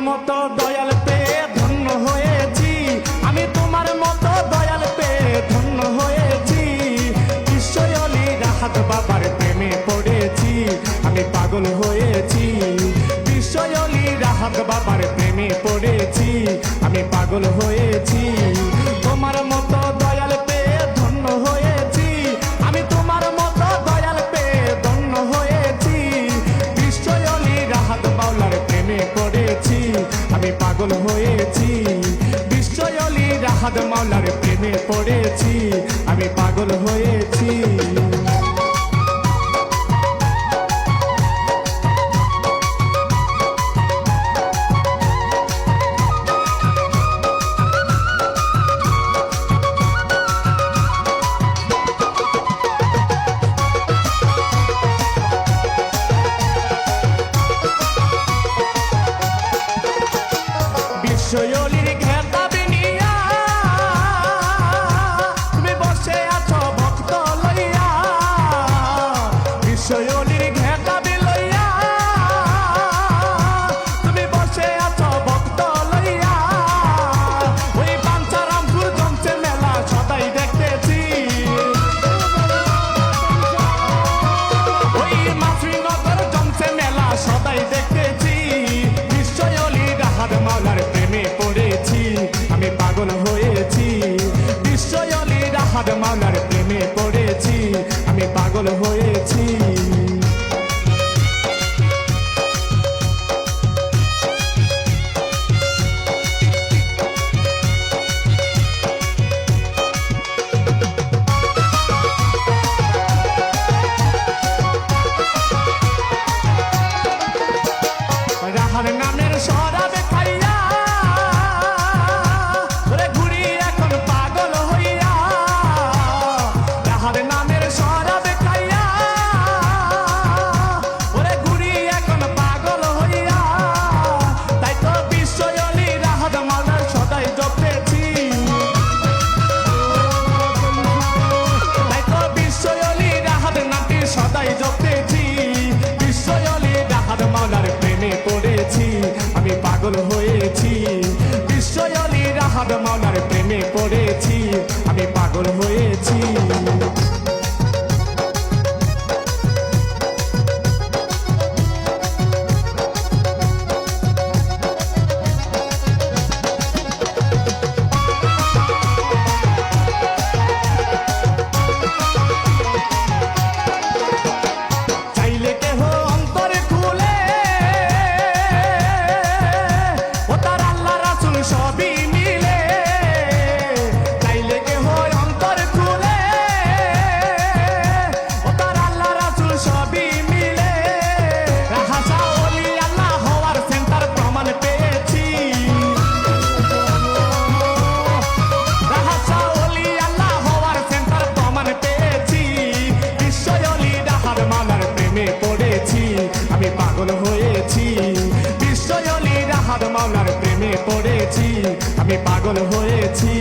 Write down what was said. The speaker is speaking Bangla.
মতো দয়াল পেয়ে ধন্য হয়েছি আমি, তোমার মতো দয়াল পেয়ে ধন্য হয়েছি। ঈশ্বর আলী রাহাত বাবার প্রেমে পড়েছি আমি, পাগল হয়েছি। ঈশ্বর আলী রাহাত বাবার প্রেমে পড়েছি আমি, পাগল হয়েছি। তোমার মতো দয়াল পেয়ে ধন্য হয়েছি আমি, তোমার মতো দয়াল পেয়ে ধন্য হয়েছি। ঈশ্বর আলী রাহাত বাউলার প্রেমে পড়েছি আমি, পাগল হয়েছি। বিশ্ব আলী রাহাত মাওলার প্রেমে পড়েছি আমি, পাগল হয়েছি। বিশ্বলির খেতাবি নিয়া তুমি বসে আছো ভক্ত লইয়া, বিশ্বলির খেতাবি লইয়া তুমি বসে আছো ভক্ত লইয়া। ওই বাঞ্ছারামপুর জমছে মেলা সদাই দেখতেছি, ওই মাতৃনগর জমছে মেলা সদাই দেখতেছি। বিশ্বলি রাহাত মাওলার প্রেমে পড়েছি আমি, পাগল হয়েছি। বিশ্ব আলী রাহাত মাওলার প্রেমে পড়েছি আমি, পাগল হয়েছি। রাহার নামের শরাবে খাইয়া ওরে ঘুরি এখন পাগল হইয়া, রাহার নামের শরাবে খাইয়া ওরে ঘুরি এখন পাগল হইয়া। তাই তো বিশ্ব আলী রাহাত মাওলার সদাই জপেছি, তাই তো বিশ্ব আলী রাহাত নামটি সদাই জপেছি। বিশ্ব আলী রাহাত মাওলার প্রেমে পড়েছি আমি, পাগল হয়েছি। বিশ্ব আলী রাহাত মাওলার প্রেমে পড়েছি আমি, পাগল হয়েছি। চাইলে কেহ অন্তরে খুলে ও তার আল্লাহ রাসূল সবই মিলে, চাইলে কেহ অন্তরে খুলে ও তার আল্লাহ রাসূল সবই মিলে। রাহাসা ওলি আল্লাহ হওয়ার সেন্টার প্রমাণ পেয়েছি, রাহাসা ওলি আল্লাহ হওয়ার সেন্টার প্রমাণ পেয়েছি। বিশ্ব আলী রাহাত মাওলার প্রেমে পড়েছি আমি, পাগল হয়েছি। বিশ্ব আলী রাহাত মাওলার প্রেমে পড়েছি আমি, পাগল হয়েছি।